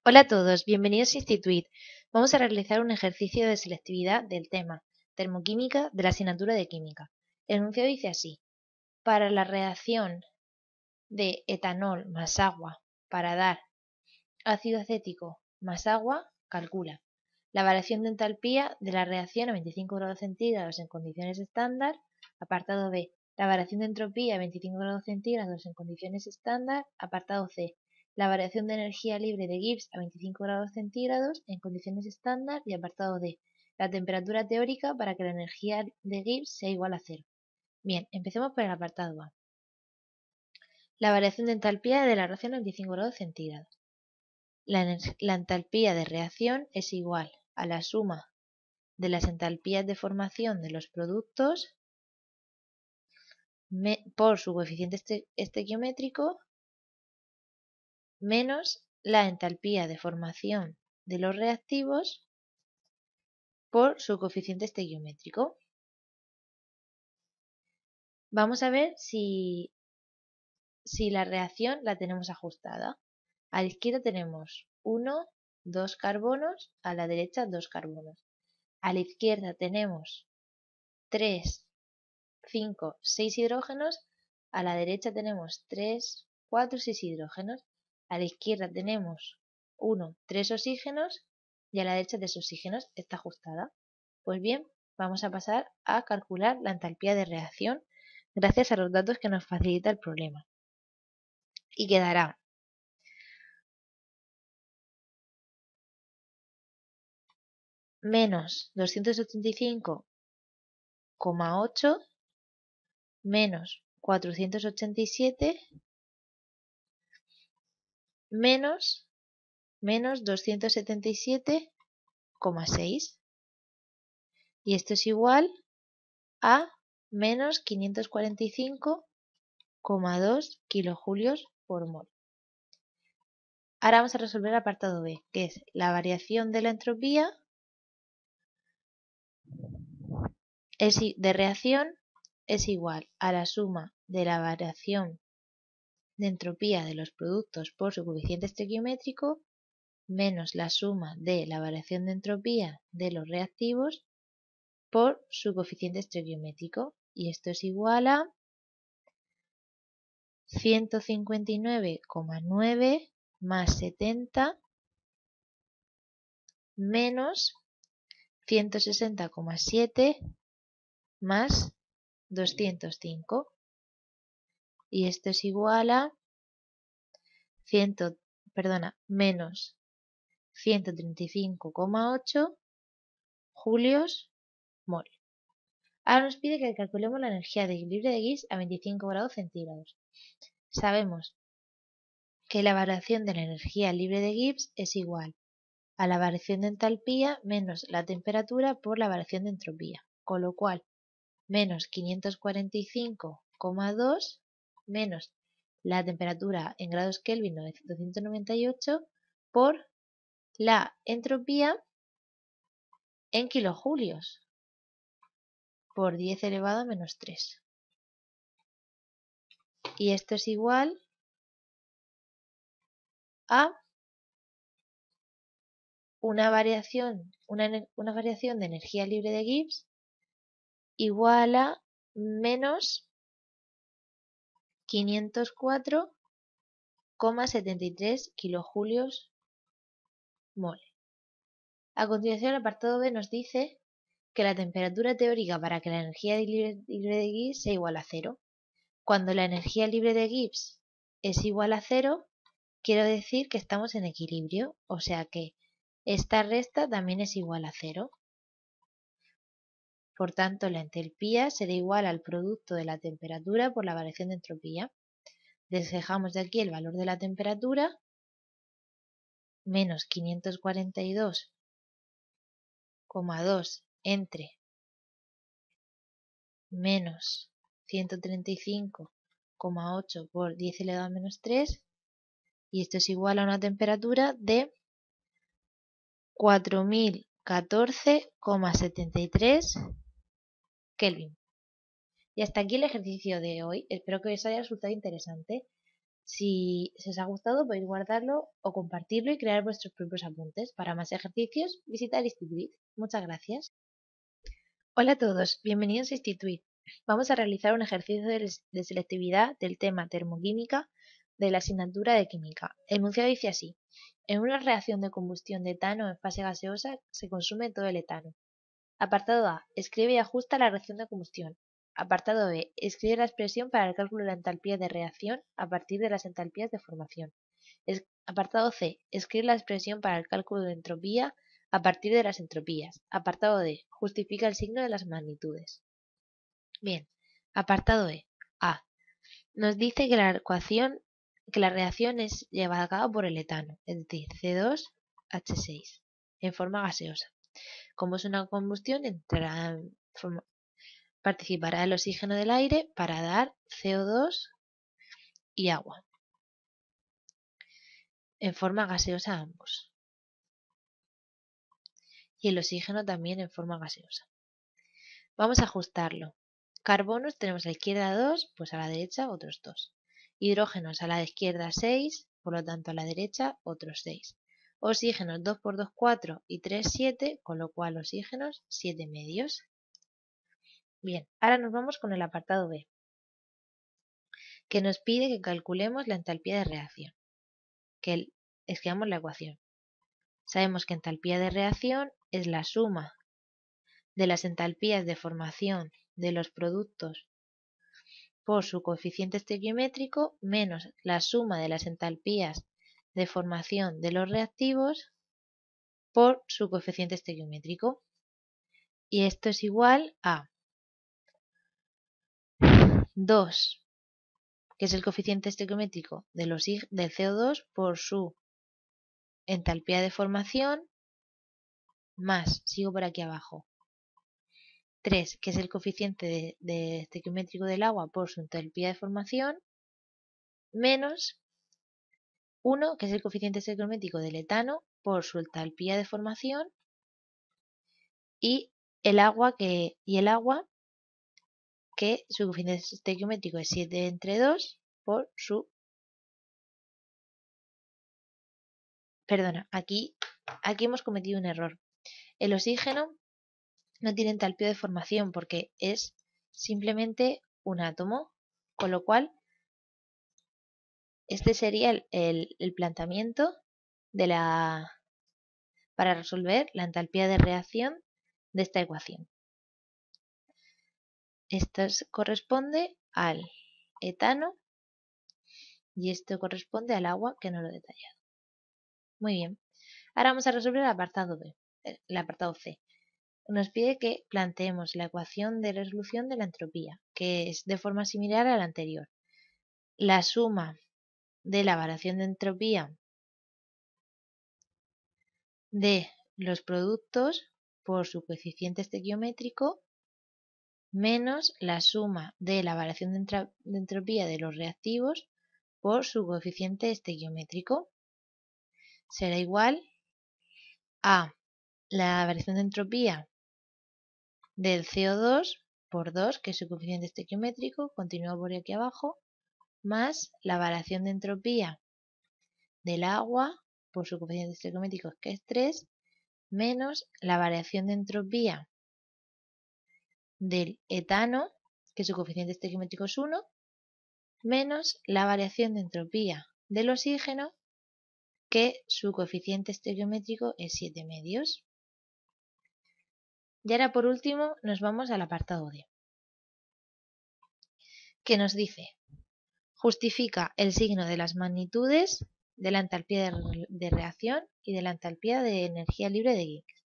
Hola a todos, bienvenidos a Instituit. Vamos a realizar un ejercicio de selectividad del tema termoquímica de la asignatura de química. El enunciado dice así: para la reacción de etanol más agua para dar ácido acético más agua, calcula la variación de entalpía de la reacción a 25 grados centígrados en condiciones estándar. Apartado B, la variación de entropía a 25 grados centígrados en condiciones estándar. Apartado C, la variación de energía libre de Gibbs a 25 grados centígrados en condiciones estándar. Y apartado D, la temperatura teórica para que la energía de Gibbs sea igual a cero. Bien, empecemos por el apartado A. La variación de entalpía de la reacción a 25 grados centígrados. La entalpía de reacción es igual a la suma de las entalpías de formación de los productos por su coeficiente estequiométrico menos la entalpía de formación de los reactivos por su coeficiente estequiométrico. Vamos a ver si la reacción la tenemos ajustada. A la izquierda tenemos 1, 2 carbonos, a la derecha 2 carbonos. A la izquierda tenemos 3, 5, 6 hidrógenos, a la derecha tenemos 3, 4, 6 hidrógenos, a la izquierda tenemos 1, 3 oxígenos y a la derecha 3 oxígenos. Está ajustada. Pues bien, vamos a pasar a calcular la entalpía de reacción gracias a los datos que nos facilita el problema. Y quedará menos 285,8 menos 487 menos 277,6, y esto es igual a menos 545,2 kilojulios por mol. Ahora vamos a resolver el apartado B, que es la variación de la entropía de reacción es igual a la suma de la variación de entropía de los productos por su coeficiente estequiométrico menos la suma de la variación de entropía de los reactivos por su coeficiente estequiométrico, y esto es igual a 159,9 más 70 menos 160,7 más 205, y esto es igual a menos 135,8 julios mol. Ahora nos pide que calculemos la energía de equilibrio de Gibbs a 25 grados centígrados. Sabemos que la variación de la energía libre de Gibbs es igual a la variación de entalpía menos la temperatura por la variación de entropía, con lo cual menos 545,2 menos la temperatura en grados Kelvin 998 por la entropía en kilojulios por 10 elevado a menos 3. Y esto es igual a una variación de energía libre de Gibbs igual a menos 504,73 kilojulios mol. A continuación, el apartado B nos dice que la temperatura teórica para que la energía libre de Gibbs sea igual a cero. Cuando la energía libre de Gibbs es igual a cero, quiero decir que estamos en equilibrio, o sea que esta resta también es igual a cero. Por tanto, la entalpía será igual al producto de la temperatura por la variación de entropía. Despejamos de aquí el valor de la temperatura, menos 542,2 entre menos 135,8 por 10 elevado a menos 3, y esto es igual a una temperatura de 4014,73 Kelvin. Y hasta aquí el ejercicio de hoy. Espero que os haya resultado interesante. Si os ha gustado podéis guardarlo o compartirlo y crear vuestros propios apuntes. Para más ejercicios, visitar Instituit. Muchas gracias. Hola a todos, bienvenidos a Instituit. Vamos a realizar un ejercicio de selectividad del tema termoquímica de la asignatura de química. El enunciado dice así: en una reacción de combustión de etano en fase gaseosa se consume todo el etano. Apartado A. Escribe y ajusta la reacción de combustión. Apartado B. Escribe la expresión para el cálculo de la entalpía de reacción a partir de las entalpías de formación. Apartado C. Escribe la expresión para el cálculo de entropía a partir de las entropías. Apartado D. Justifica el signo de las magnitudes. Bien. Apartado E. A. Nos dice que la reacción es llevada a cabo por el etano, es decir, C2H6, en forma gaseosa. Como es una combustión, participará el oxígeno del aire para dar CO2 y agua, en forma gaseosa ambos. Y el oxígeno también en forma gaseosa. Vamos a ajustarlo. Carbonos tenemos a la izquierda 2, pues a la derecha otros 2. Hidrógenos a la izquierda 6, por lo tanto a la derecha otros 6. Oxígenos 2 por 2, 4 y 3, 7, con lo cual oxígenos 7 medios. Bien, ahora nos vamos con el apartado B, que nos pide que calculemos la entalpía de reacción, que escribamos la ecuación. Sabemos que entalpía de reacción es la suma de las entalpías de formación de los productos por su coeficiente estequiométrico menos la suma de las entalpías de formación de los reactivos por su coeficiente estequiométrico. Y esto es igual a 2, que es el coeficiente estequiométrico del CO2 por su entalpía de formación, más, sigo por aquí abajo, 3, que es el coeficiente de estequiométrico del agua por su entalpía de formación, menos 1, que es el coeficiente estequiométrico del etano por su entalpía de formación, y el agua que su coeficiente estequiométrico es 7 entre 2 por su... Perdona, aquí hemos cometido un error. El oxígeno no tiene entalpía de formación porque es simplemente un átomo, con lo cual este sería el planteamiento para resolver la entalpía de reacción de esta ecuación. Esto corresponde al etano y esto corresponde al agua, que no lo he detallado. Muy bien. Ahora vamos a resolver el apartado C. Nos pide que planteemos la ecuación de resolución de la entropía, que es de forma similar a la anterior. La suma de la variación de entropía de los productos por su coeficiente estequiométrico menos la suma de la variación de entropía de los reactivos por su coeficiente estequiométrico. Será igual a la variación de entropía del CO2 por 2, que es su coeficiente estequiométrico, continúa por aquí abajo, más la variación de entropía del agua por su coeficiente estequiométrico, que es 3, menos la variación de entropía del etano, que su coeficiente estequiométrico es 1, menos la variación de entropía del oxígeno, que su coeficiente estequiométrico es 7 medios. Y ahora por último nos vamos al apartado D, que nos dice: justifica el signo de las magnitudes de la entalpía de reacción y de la entalpía de energía libre de Gibbs.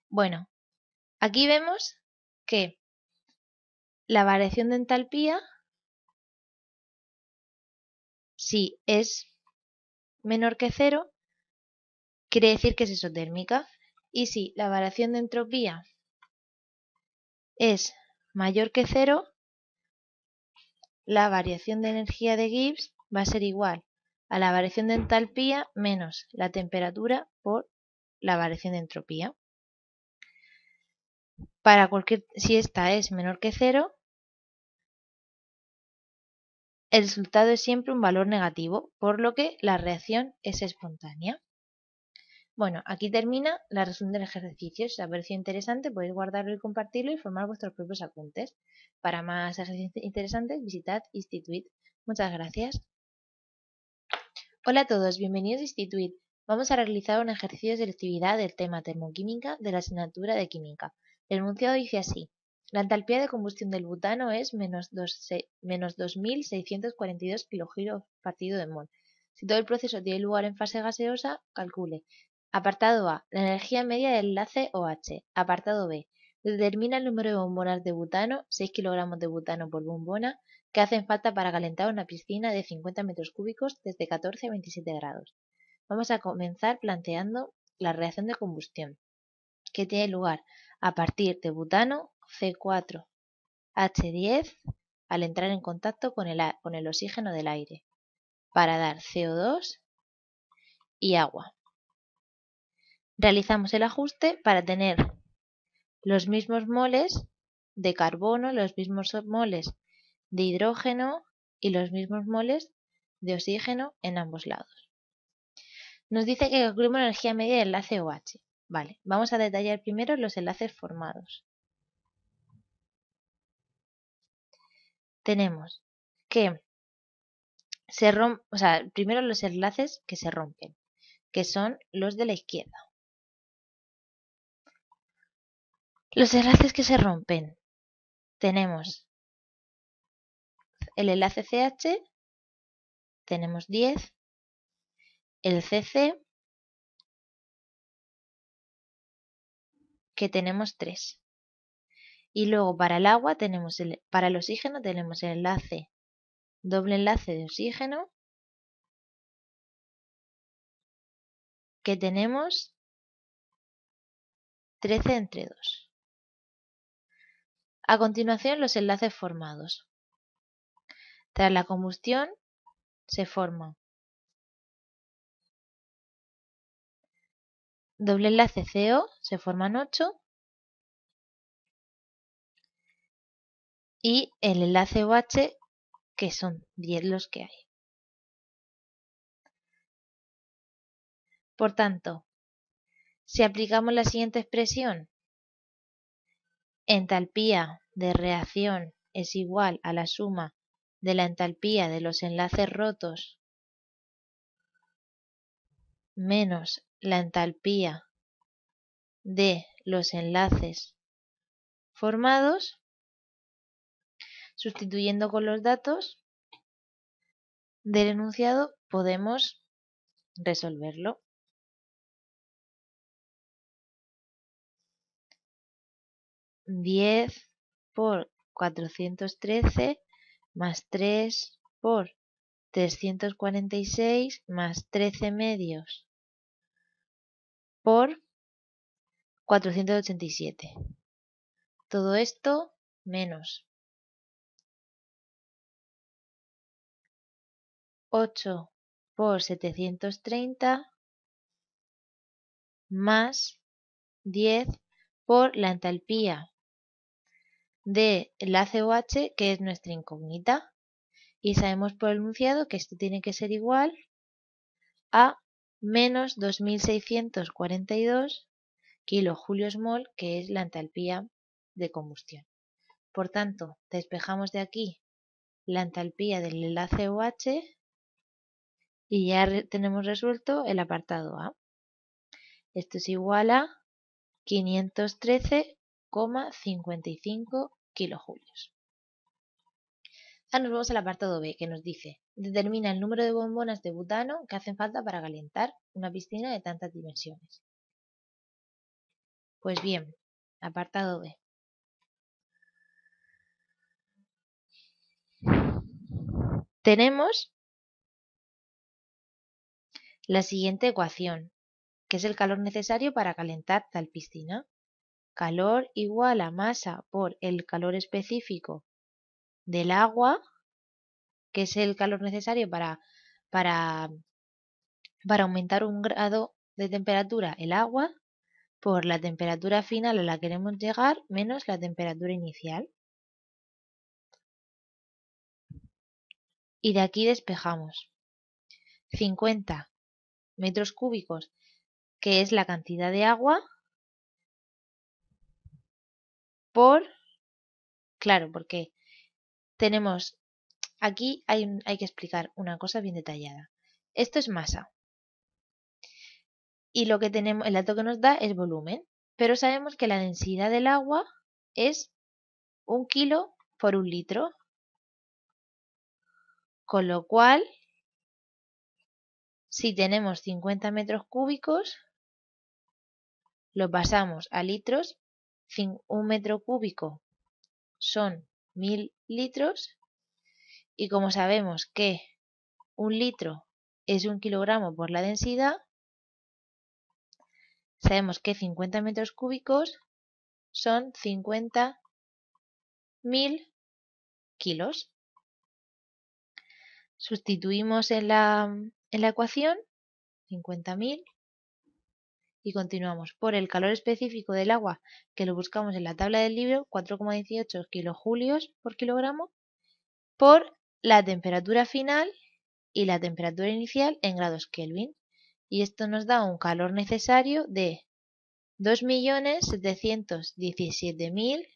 Bueno, aquí vemos que la variación de entalpía, si es menor que 0, quiere decir que es isotérmica. Y si la variación de entropía es mayor que 0, la variación de energía de Gibbs va a ser igual a la variación de entalpía menos la temperatura por la variación de entropía. Si esta es menor que 0, el resultado es siempre un valor negativo, por lo que la reacción es espontánea. Bueno, aquí termina la resumen del ejercicio. Si os ha parecido interesante, podéis guardarlo y compartirlo y formar vuestros propios apuntes. Para más ejercicios interesantes, visitad Institut. Muchas gracias. Hola a todos, bienvenidos a Institut. Vamos a realizar un ejercicio de selectividad del tema termoquímica de la asignatura de química. El enunciado dice así: la entalpía de combustión del butano es menos 2.642 kilojulios partido de mol. Si todo el proceso tiene lugar en fase gaseosa, calcule. Apartado A. La energía media del enlace OH. Apartado B. Determina el número de bombonas de butano, 6 kilogramos de butano por bombona, que hacen falta para calentar una piscina de 50 metros cúbicos desde 14 a 27 grados. Vamos a comenzar planteando la reacción de combustión, que tiene lugar a partir de butano C4H10 al entrar en contacto con el oxígeno del aire, para dar CO2 y agua. Realizamos el ajuste para tener los mismos moles de carbono, los mismos moles de hidrógeno y los mismos moles de oxígeno en ambos lados. Nos dice que calculemos la energía media del enlace OH. Vale, vamos a detallar primero los enlaces formados. Tenemos que primero los enlaces que se rompen, que son los de la izquierda. Los enlaces que se rompen, tenemos el enlace CH, tenemos 10, el CC, que tenemos 3. Y luego para el agua para el oxígeno tenemos el enlace, doble enlace de oxígeno, que tenemos 13 entre 2. A continuación, los enlaces formados. Tras la combustión se forma doble enlace CO, se forman 8, y el enlace OH, que son 10 los que hay. Por tanto, si aplicamos la siguiente expresión, entalpía de reacción es igual a la suma de la entalpía de los enlaces rotos menos la entalpía de los enlaces formados, sustituyendo con los datos del enunciado podemos resolverlo. 10 por 413 más 3 por 346 más 13 medios por 487. Todo esto menos 8 por 730 más 10 por la entalpía de enlace OH, que es nuestra incógnita, y sabemos por el enunciado que esto tiene que ser igual a menos 2642 kilojulios mol, que es la entalpía de combustión. Por tanto, despejamos de aquí la entalpía del enlace OH y ya tenemos resuelto el apartado A. Esto es igual a 513,55 kilojulios. Ahora nos vamos al apartado B, que nos dice: determina el número de bombonas de butano que hacen falta para calentar una piscina de tantas dimensiones. Pues bien, apartado B. Tenemos la siguiente ecuación, que es el calor necesario para calentar tal piscina. Calor igual a masa por el calor específico del agua, que es el calor necesario para aumentar un grado de temperatura el agua, por la temperatura final a la que queremos llegar menos la temperatura inicial. y de aquí despejamos 50 metros cúbicos, que es la cantidad de agua, claro, porque tenemos, aquí hay que explicar una cosa bien detallada. Esto es masa y lo que tenemos, el dato que nos da es volumen, pero sabemos que la densidad del agua es 1 kilo por 1 litro, con lo cual, si tenemos 50 metros cúbicos, lo pasamos a litros. 1 metro cúbico son 1000 litros y como sabemos que 1 litro es 1 kilogramo por la densidad, sabemos que 50 metros cúbicos son 50.000 kilos. Sustituimos en la ecuación 50.000 y continuamos por el calor específico del agua, que lo buscamos en la tabla del libro, 4,18 kilojulios por kilogramo, por la temperatura final y la temperatura inicial en grados Kelvin. Y esto nos da un calor necesario de 2.717.000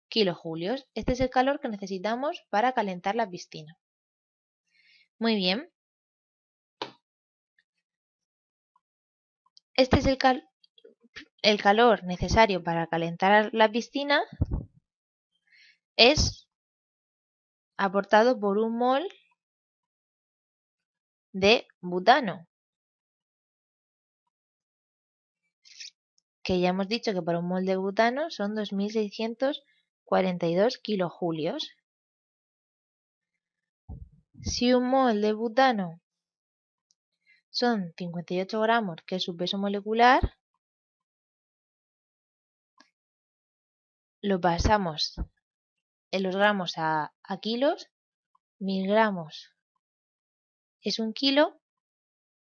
kilojulios. Este es el calor que necesitamos para calentar la piscina. Muy bien. Este es el calor necesario para calentar la piscina, es aportado por 1 mol de butano, que ya hemos dicho que para 1 mol de butano son 2.642 kilojulios. Si 1 mol de butano son 58 gramos, que es su peso molecular, lo pasamos en los gramos a kilos. 1000 gramos es 1 kilo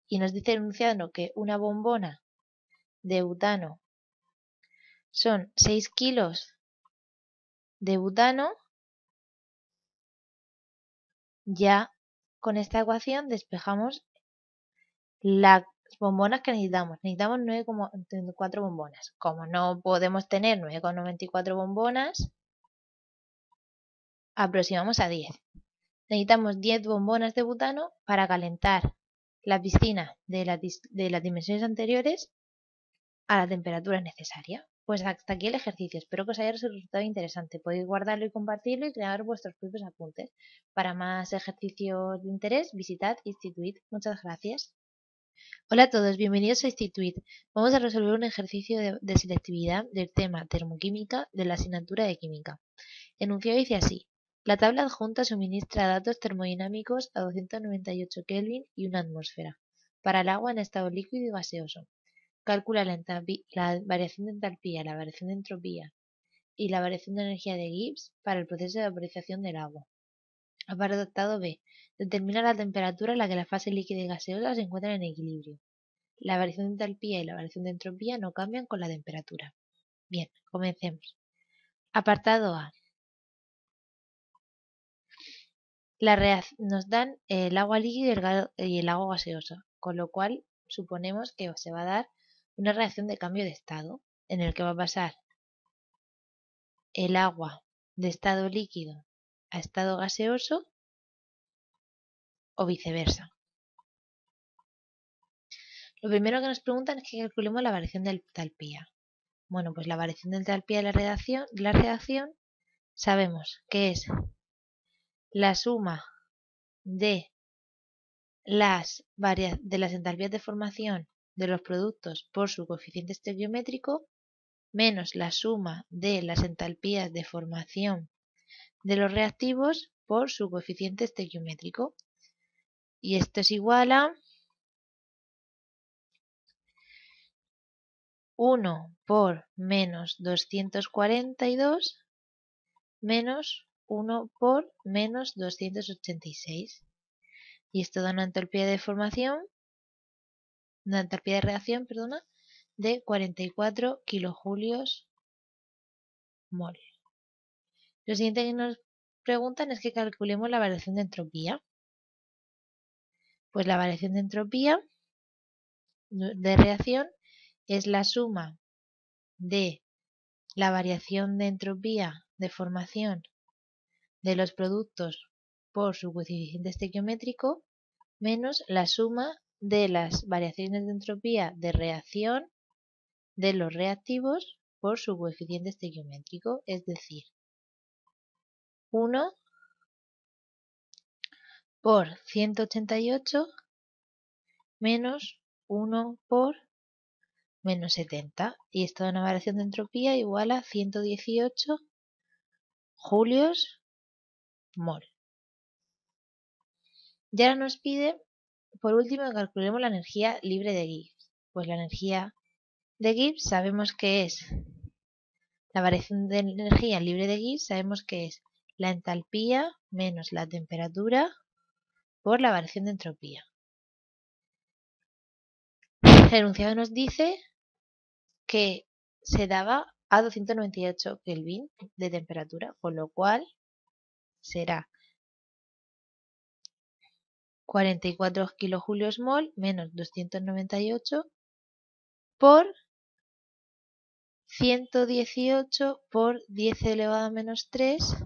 y nos dice el enunciado que una bombona de butano son 6 kilos de butano. Ya con esta ecuación despejamos las bombonas que necesitamos. Necesitamos 9,94 bombonas. Como no podemos tener 9,94 bombonas, aproximamos a 10. Necesitamos 10 bombonas de butano para calentar la piscina de las dimensiones anteriores a la temperatura necesaria. Pues hasta aquí el ejercicio. Espero que os haya resultado interesante. Podéis guardarlo y compartirlo y crear vuestros propios apuntes. Para más ejercicios de interés, visitad Instituit. Muchas gracias. Hola a todos, bienvenidos a Instituit. Vamos a resolver un ejercicio de selectividad del tema termoquímica de la asignatura de química. El enunciado dice así. La tabla adjunta suministra datos termodinámicos a 298 Kelvin y una atmósfera para el agua en estado líquido y gaseoso. Calcula la variación de entalpía, la variación de entropía y la variación de energía de Gibbs para el proceso de vaporización del agua. Apartado B. Determina la temperatura en la que la fase líquida y gaseosa se encuentran en equilibrio. La variación de entalpía y la variación de entropía no cambian con la temperatura. Bien, comencemos. Apartado A. Nos dan el agua líquida y el agua gaseosa, con lo cual suponemos que se va a dar una reacción de cambio de estado, en el que va a pasar el agua de estado líquido a estado gaseoso o viceversa. Lo primero que nos preguntan es que calculemos la variación de entalpía. Bueno, pues la variación de entalpía de la reacción sabemos que es la suma de las entalpías de formación de los productos por su coeficiente estequiométrico menos la suma de las entalpías de formación de los reactivos por su coeficiente estequiométrico. Y esto es igual a 1 por menos 242 menos 1 por menos 286. Y esto da una entalpía de reacción, de 44 kilojulios mol. Lo siguiente que nos preguntan es que calculemos la variación de entropía. Pues la variación de entropía de reacción es la suma de la variación de entropía de formación de los productos por su coeficiente estequiométrico menos la suma de las variaciones de entropía de reacción de los reactivos por su coeficiente estequiométrico, es decir, 1 por 188 menos 1 por menos 70. Y esto da una variación de entropía igual a 118 julios mol. Y ahora nos pide, por último, que calculemos la energía libre de Gibbs. Pues la energía de Gibbs sabemos que es, la variación de energía libre de Gibbs sabemos que es la entalpía menos la temperatura por la variación de entropía. El enunciado nos dice que se daba a 298 Kelvin de temperatura, con lo cual será 44 kilojulios mol menos 298 por 118 por 10 elevado a menos 3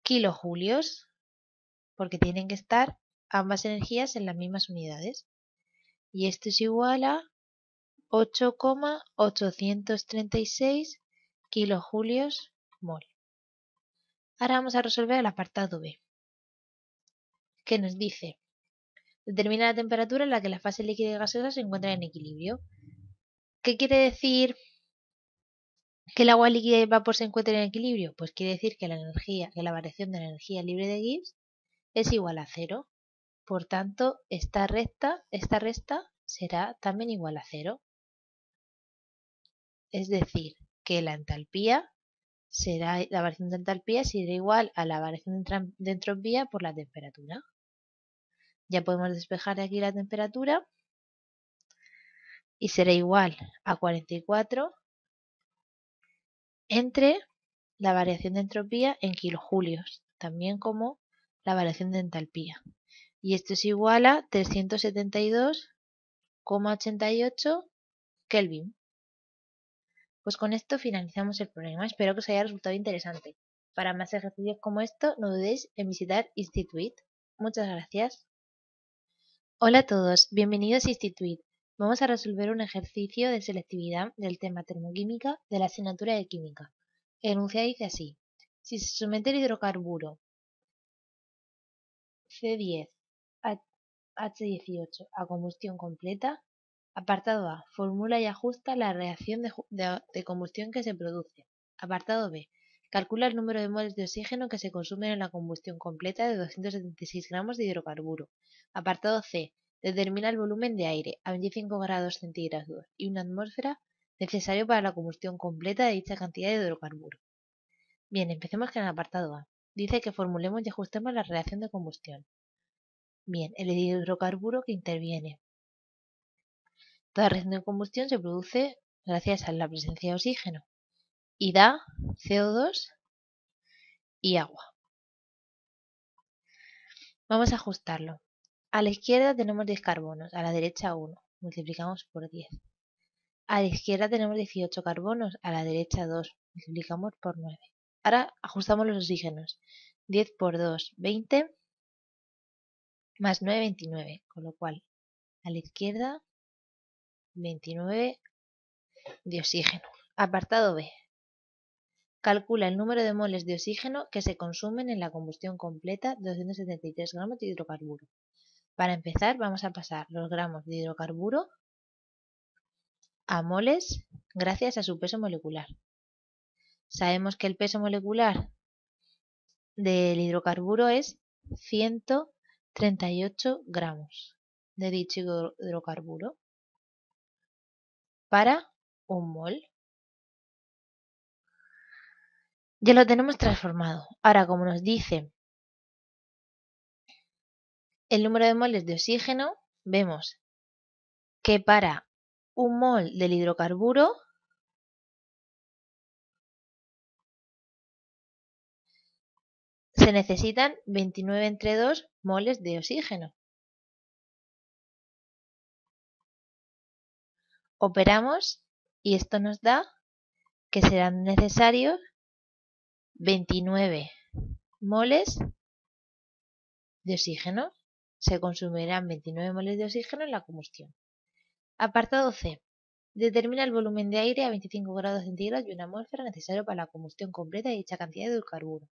kilojulios, porque tienen que estar ambas energías en las mismas unidades. Y esto es igual a 8,836 kilojulios mol. Ahora vamos a resolver el apartado B, que nos dice: determina la temperatura en la que la fase líquida y gaseosa se encuentran en equilibrio. ¿Qué quiere decir que el agua líquida y el vapor se encuentren en equilibrio? Pues quiere decir que la variación de la energía libre de Gibbs es igual a 0. Por tanto, esta resta será también igual a 0. Es decir, que la variación de entalpía será igual a la variación de entropía por la temperatura. Ya podemos despejar aquí la temperatura y será igual a 44 entre la variación de entropía en kilojulios, también como la variación de entalpía. Y esto es igual a 372,88 Kelvin. Pues con esto finalizamos el problema. Espero que os haya resultado interesante. Para más ejercicios como esto, no dudéis en visitar Instituit. Muchas gracias. Hola a todos, bienvenidos a Instituit. Vamos a resolver un ejercicio de selectividad del tema termoquímica de la asignatura de química. El enunciado dice así: si se somete el hidrocarburo C10H18 a combustión completa, apartado A, formula y ajusta la reacción de combustión que se produce. Apartado B, calcula el número de moles de oxígeno que se consumen en la combustión completa de 276 gramos de hidrocarburo. Apartado C, determina el volumen de aire a 25 grados centígrados y una atmósfera necesario para la combustión completa de dicha cantidad de hidrocarburo. Bien, empecemos con el apartado A. Dice que formulemos y ajustemos la reacción de combustión. Bien, el hidrocarburo que interviene. Toda reacción de combustión se produce gracias a la presencia de oxígeno y da CO2 y agua. Vamos a ajustarlo. A la izquierda tenemos 10 carbonos, a la derecha 1. Multiplicamos por 10. A la izquierda tenemos 18 carbonos, a la derecha 2. Multiplicamos por 9. Ahora ajustamos los oxígenos. 10 por 2, 20, más 9, 29. Con lo cual, a la izquierda, 29 de oxígeno. Apartado B. Calcula el número de moles de oxígeno que se consumen en la combustión completa de 273 gramos de hidrocarburo. Para empezar, vamos a pasar los gramos de hidrocarburo a moles gracias a su peso molecular. Sabemos que el peso molecular del hidrocarburo es 138 gramos de dicho hidrocarburo para un mol. Ya lo tenemos transformado. Ahora, como nos dice el número de moles de oxígeno, vemos que para un mol del hidrocarburo se necesitan 29 entre 2 moles de oxígeno. Operamos y esto nos da que serán necesarios 29 moles de oxígeno. Se consumirán 29 moles de oxígeno en la combustión. Apartado C. Determina el volumen de aire a 25 grados centígrados y una atmósfera necesario para la combustión completa de dicha cantidad de hidrocarburo.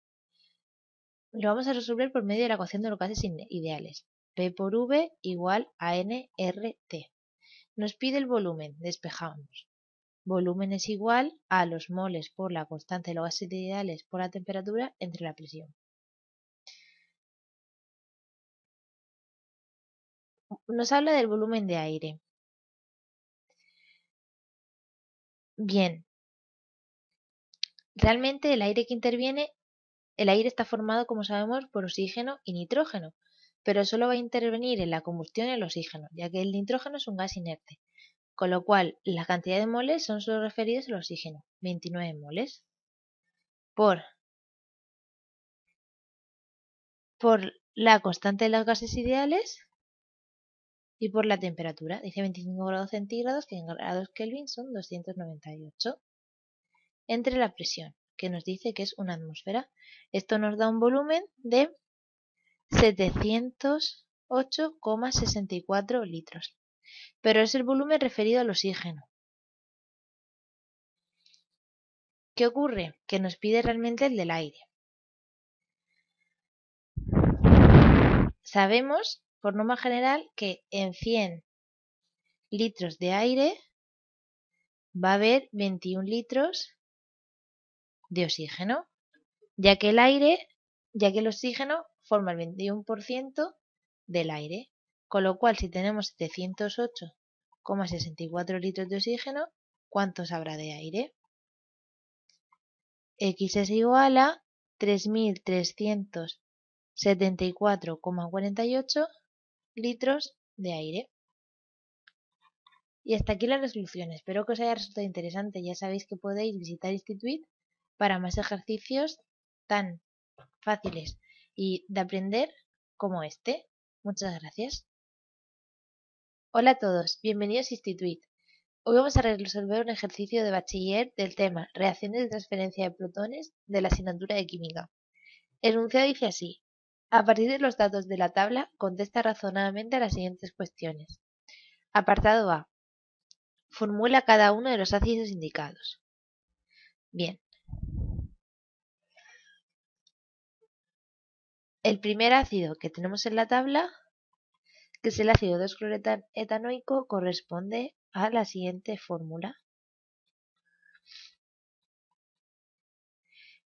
Lo vamos a resolver por medio de la ecuación de los gases ideales. P por V igual a nRT. Nos pide el volumen. Despejamos. Volumen es igual a los moles por la constante de los gases ideales por la temperatura entre la presión. Nos habla del volumen de aire. Bien, realmente el aire que interviene, el aire está formado, como sabemos, por oxígeno y nitrógeno, pero solo va a intervenir en la combustión el oxígeno, ya que el nitrógeno es un gas inerte, con lo cual la cantidad de moles son solo referidos al oxígeno, 29 moles, por la constante de los gases ideales y por la temperatura. Dice 25 grados centígrados, que en grados Kelvin son 298, entre la presión, que nos dice que es una atmósfera. Esto nos da un volumen de 708,64 litros, pero es el volumen referido al oxígeno. ¿Qué ocurre? Que nos pide realmente el del aire. Sabemos, por norma general, que en 100 litros de aire va a haber 21 litros de oxígeno, ya que el oxígeno forma el 21% del aire, con lo cual si tenemos 708,64 litros de oxígeno, ¿cuántos habrá de aire? X es igual a 3.374,48 litros de aire. Y hasta aquí la resolución. Espero que os haya resultado interesante. Ya sabéis que podéis visitar Institut para más ejercicios tan fáciles y de aprender como este. Muchas gracias. Hola a todos, bienvenidos a Institut. Hoy vamos a resolver un ejercicio de bachiller del tema Reacciones de transferencia de protones de la asignatura de química. El enunciado dice así: a partir de los datos de la tabla, contesta razonadamente a las siguientes cuestiones. Apartado A. Formula cada uno de los ácidos indicados. Bien. El primer ácido que tenemos en la tabla, que es el ácido 2-cloroetanoico, corresponde a la siguiente fórmula.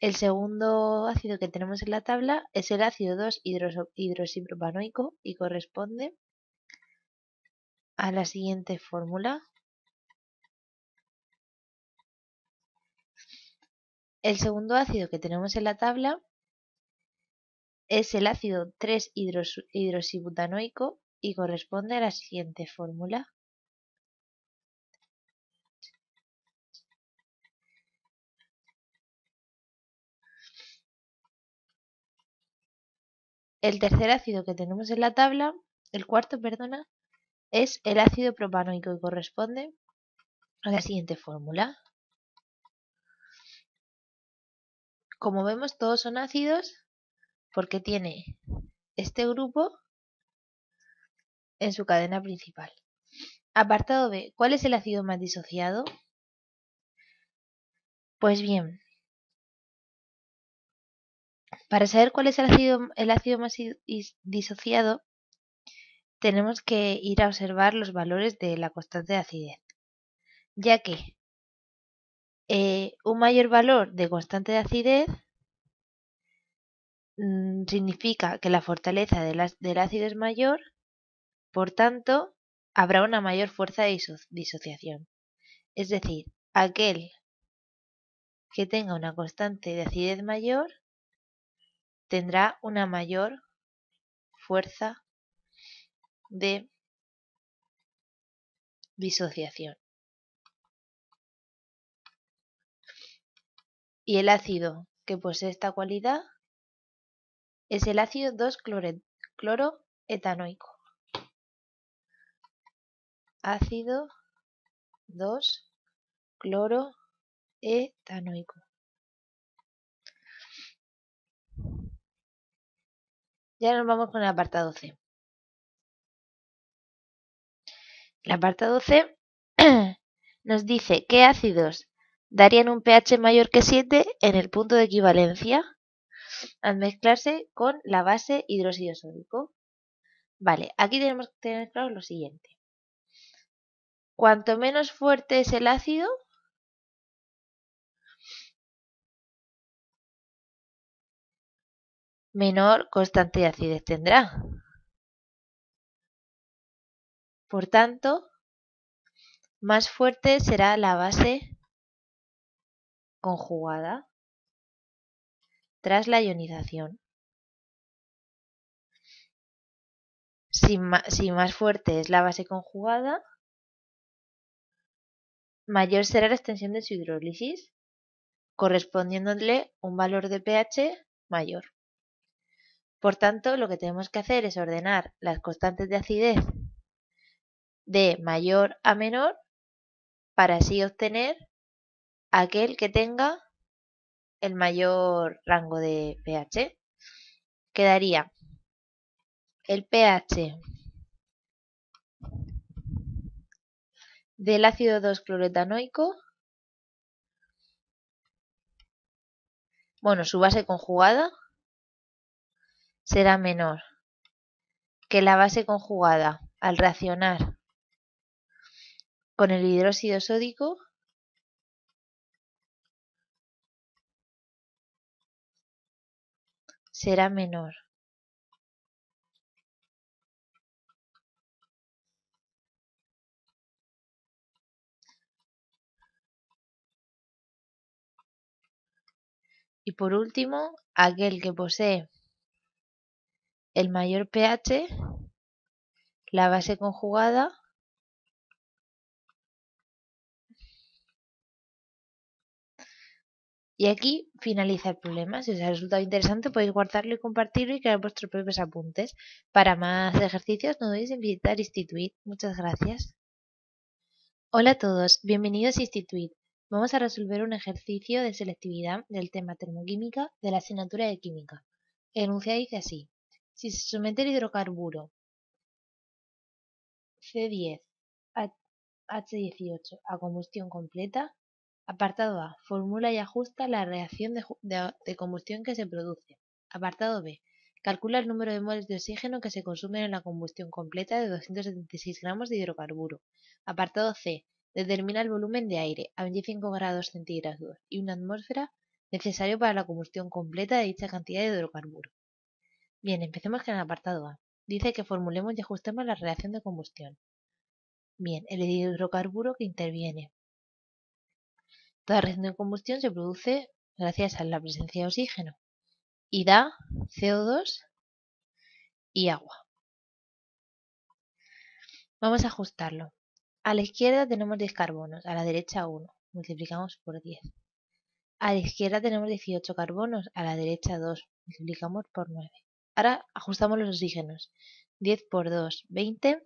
El segundo ácido que tenemos en la tabla es el ácido 2-hidroxipropanoico y corresponde a la siguiente fórmula. El segundo ácido que tenemos en la tabla es el ácido 3-hidroxibutanoico y corresponde a la siguiente fórmula. El tercer ácido que tenemos en la tabla, el cuarto, perdona, es el ácido propanoico y corresponde a la siguiente fórmula. Como vemos, todos son ácidos porque tiene este grupo en su cadena principal. Apartado B. ¿Cuál es el ácido más disociado? Pues bien, para saber cuál es el ácido más disociado, tenemos que ir a observar los valores de la constante de acidez, ya que un mayor valor de constante de acidez significa que la fortaleza del ácido es mayor, por tanto, habrá una mayor fuerza de disociación. Es decir, aquel que tenga una constante de acidez mayor tendrá una mayor fuerza de disociación. Y el ácido que posee esta cualidad es el ácido 2-cloroetanoico. Ácido 2-cloroetanoico. Ya nos vamos con el apartado C. El apartado C nos dice qué ácidos darían un pH mayor que 7 en el punto de equivalencia al mezclarse con la base hidróxido sódico. Vale, aquí tenemos que tener claro lo siguiente. Cuanto menos fuerte es el ácido, menor constante de acidez tendrá. Por tanto, más fuerte será la base conjugada tras la ionización. Si más fuerte es la base conjugada, mayor será la extensión de su hidrólisis, correspondiéndole un valor de pH mayor. Por tanto, lo que tenemos que hacer es ordenar las constantes de acidez de mayor a menor para así obtener aquel que tenga el mayor rango de pH. Quedaría el pH del ácido 2-cloroetanoico, bueno, su base conjugada será menor que la base conjugada al reaccionar con el hidróxido sódico será menor. Y por último, aquel que posee el mayor pH, la base conjugada y aquí finaliza el problema. Si os ha resultado interesante podéis guardarlo y compartirlo y crear vuestros propios apuntes. Para más ejercicios no dudéis en visitar Instituit. Muchas gracias. Hola a todos, bienvenidos a Instituit. Vamos a resolver un ejercicio de selectividad del tema termoquímica de la asignatura de química. El enunciado dice así: si se somete el hidrocarburo C10H18 a combustión completa, apartado A, formula y ajusta la reacción de combustión que se produce. Apartado B, calcula el número de moles de oxígeno que se consumen en la combustión completa de 276 gramos de hidrocarburo. Apartado C, determina el volumen de aire a 25 grados centígrados y una atmósfera necesario para la combustión completa de dicha cantidad de hidrocarburo. Bien, empecemos con el apartado A. Dice que formulemos y ajustemos la reacción de combustión. Bien, el hidrocarburo que interviene. Toda reacción de combustión se produce gracias a la presencia de oxígeno y da CO2 y agua. Vamos a ajustarlo. A la izquierda tenemos 10 carbonos, a la derecha 1. Multiplicamos por 10. A la izquierda tenemos 18 carbonos, a la derecha 2. Multiplicamos por 9. Ahora ajustamos los oxígenos. 10 por 2, 20,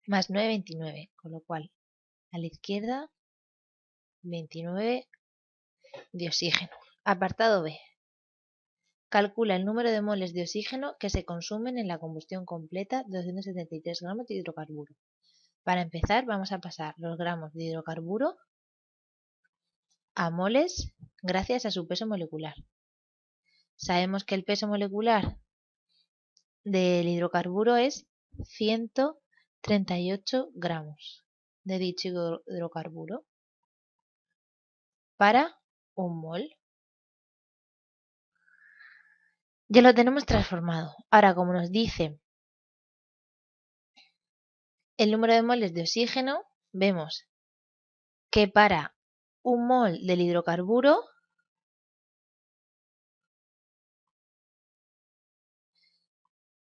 más 9, 29. Con lo cual, a la izquierda, 29 de oxígeno. Apartado B. Calcula el número de moles de oxígeno que se consumen en la combustión completa de 273 gramos de hidrocarburo. Para empezar, vamos a pasar los gramos de hidrocarburo a moles gracias a su peso molecular. Sabemos que el peso molecular del hidrocarburo es 138 gramos de dicho hidrocarburo para un mol. Ya lo tenemos transformado. Ahora, como nos dice el número de moles de oxígeno, vemos que para un mol del hidrocarburo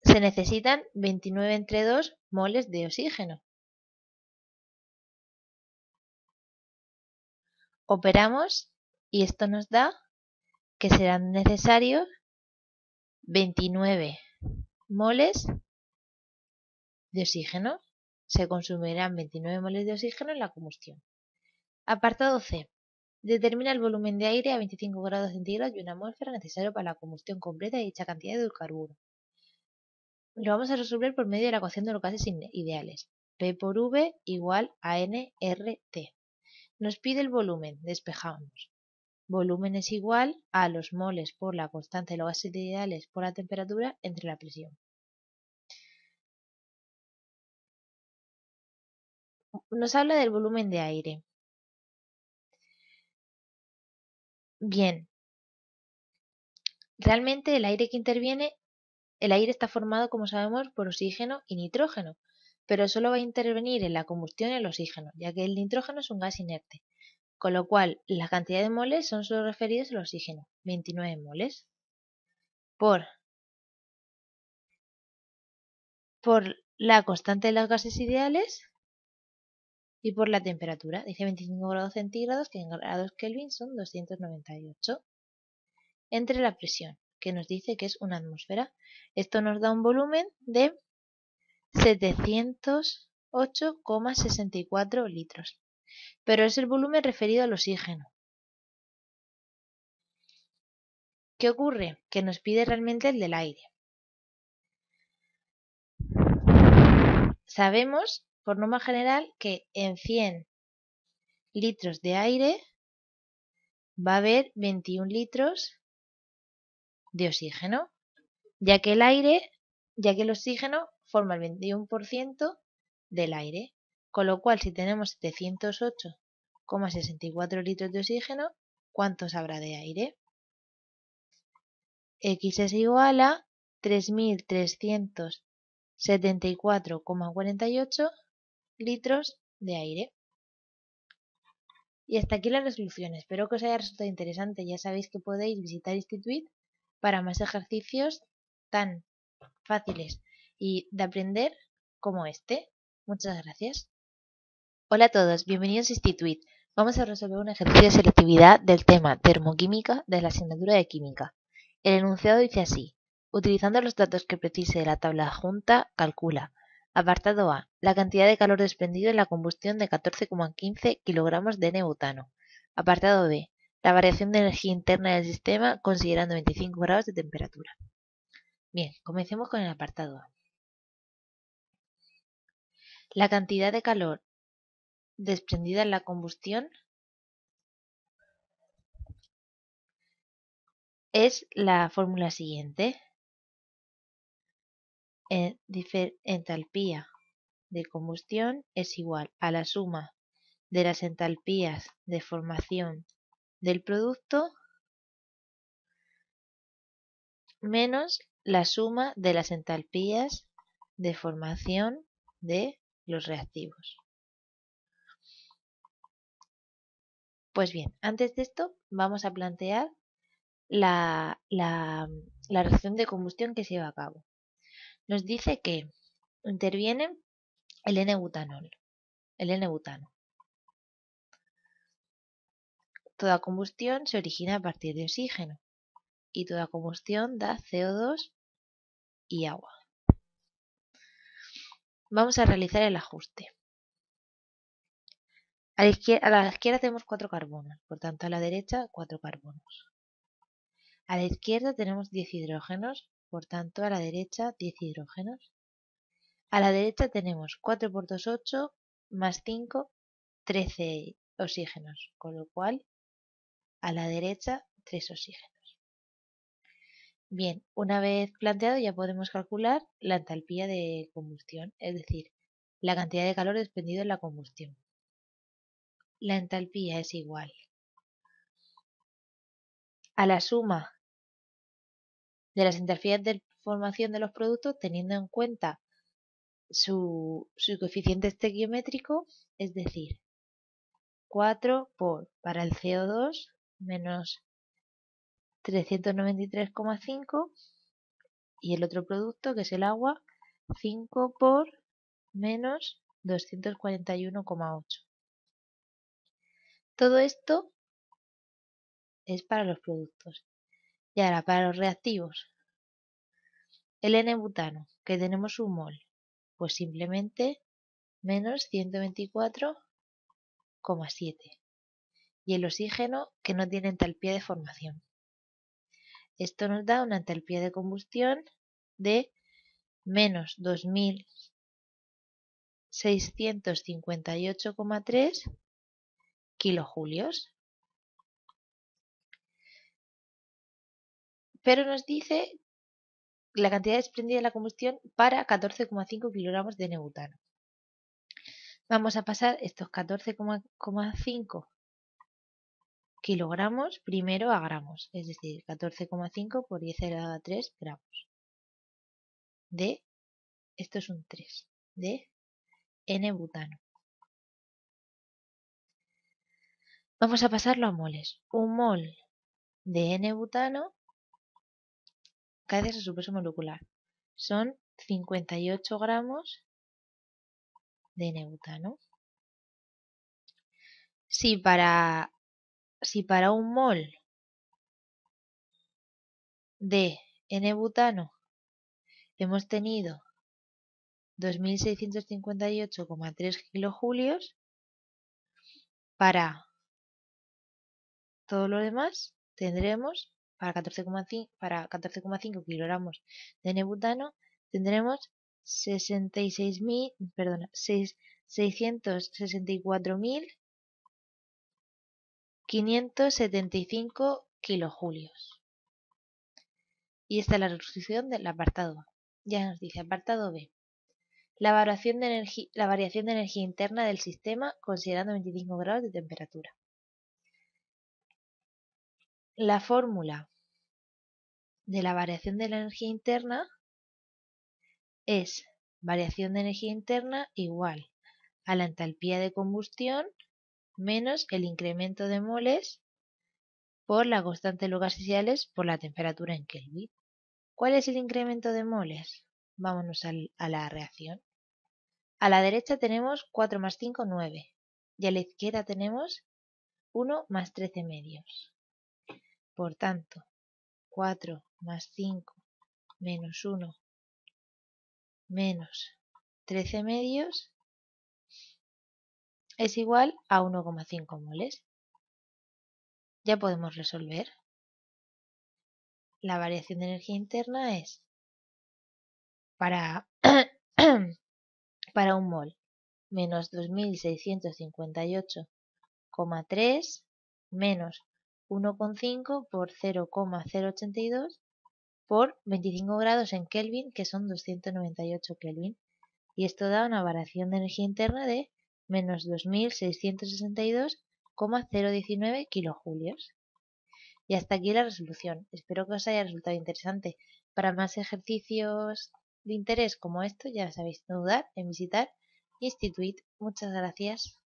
se necesitan 29 entre 2 moles de oxígeno. Operamos y esto nos da que serán necesarios 29 moles de oxígeno. Se consumirán 29 moles de oxígeno en la combustión. Apartado C. Determina el volumen de aire a 25 grados centígrados y una atmósfera necesario para la combustión completa de dicha cantidad de hidrocarburo. Lo vamos a resolver por medio de la ecuación de los gases ideales. P por V igual a nRT. Nos pide el volumen. Despejamos. Volumen es igual a los moles por la constante de los gases ideales por la temperatura entre la presión. Nos habla del volumen de aire. Bien, realmente el aire que interviene, el aire está formado, como sabemos, por oxígeno y nitrógeno, pero solo va a intervenir en la combustión el oxígeno, ya que el nitrógeno es un gas inerte, con lo cual la cantidad de moles son solo referidos al oxígeno, 29 moles, por la constante de los gases ideales y por la temperatura. Dice 25 grados centígrados, que en grados Kelvin son 298, entre la presión, que nos dice que es una atmósfera. Esto nos da un volumen de 708,64 litros, pero es el volumen referido al oxígeno. ¿Qué ocurre? Que nos pide realmente el del aire. Sabemos, por norma general, que en 100 litros de aire va a haber 21 litros de oxígeno, ya que el oxígeno forma el 21% del aire, con lo cual si tenemos 708,64 litros de oxígeno, ¿cuántos habrá de aire? X es igual a 3.374,48 litros de aire. Y hasta aquí la resolución. Espero que os haya resultado interesante. Ya sabéis que podéis visitar Institut para más ejercicios tan fáciles y de aprender como este. Muchas gracias. Hola a todos, bienvenidos a Institut. Vamos a resolver un ejercicio de selectividad del tema termoquímica de la asignatura de química. El enunciado dice así: utilizando los datos que precise de la tabla adjunta, calcula. Apartado A. La cantidad de calor desprendido en la combustión de 14,15 kilogramos de N-butano. Apartado B. La variación de energía interna del sistema considerando 25 grados de temperatura. Bien, comencemos con el apartado A. La cantidad de calor desprendida en la combustión es la fórmula siguiente. Entalpía de combustión es igual a la suma de las entalpías de formación del producto menos la suma de las entalpías de formación de los reactivos. Pues bien, antes de esto vamos a plantear la reacción de combustión que se lleva a cabo. Nos dice que interviene el N-butanol, el N-butano. Toda combustión se origina a partir de oxígeno y toda combustión da CO2 y agua. Vamos a realizar el ajuste. A la izquierda tenemos 4 carbonos, por tanto a la derecha 4 carbonos. A la izquierda tenemos 10 hidrógenos, por tanto a la derecha 10 hidrógenos. A la derecha tenemos 4 por 2, 8, más 5, 13 oxígenos, con lo cual a la derecha 3 oxígenos. Bien, una vez planteado ya podemos calcular la entalpía de combustión, es decir, la cantidad de calor desprendido en la combustión. La entalpía es igual a la suma de las entalpías de formación de los productos teniendo en cuenta su coeficiente estequiométrico, es decir, 4 para el CO2 menos 393,5 y el otro producto que es el agua 5 por menos 241,8. Todo esto es para los productos. Y ahora para los reactivos. El N-butano, que tenemos un mol, pues simplemente menos 124,7. Y el oxígeno, que no tiene entalpía de formación. Esto nos da una entalpía de combustión de menos 2658,3 kilojulios. Pero nos dice la cantidad desprendida de la combustión para 14,5 kilogramos de N-butano. Vamos a pasar estos 14,5 kilogramos primero a gramos, es decir, 14,5 por 10 elevado a 3 gramos de, esto es un 3, de N-butano. Vamos a pasarlo a moles. Un mol de N-butano gracias a su peso molecular son 58 gramos de N-butano. Si para un mol de N-butano hemos tenido 2658,3 kilojulios, para todo lo demás tendremos, para 14,5 kilogramos de N-butano, tendremos 664.575 kilojulios. Y esta es la resolución del apartado A. Ya nos dice apartado B. La variación de energía interna del sistema considerando 25 grados de temperatura. La fórmula de la variación de la energía interna es variación de energía interna igual a la entalpía de combustión menos el incremento de moles por la constante de los gases por la temperatura en Kelvin. ¿Cuál es el incremento de moles? Vámonos a la reacción. A la derecha tenemos 4 más 5, 9. Y a la izquierda tenemos 1 más 13 medios. Por tanto, 4 más 5 menos 1 menos 13 medios es igual a 1,5 moles. Ya podemos resolver. La variación de energía interna es para, para un mol menos 2658,3 menos 1,5 por 0,082 por 25 grados en Kelvin, que son 298 Kelvin. Y esto da una variación de energía interna de menos 2662,019 kilojulios. Y hasta aquí la resolución. Espero que os haya resultado interesante. Para más ejercicios de interés como esto, ya sabéis, no dudar en visitar Institut. Muchas gracias.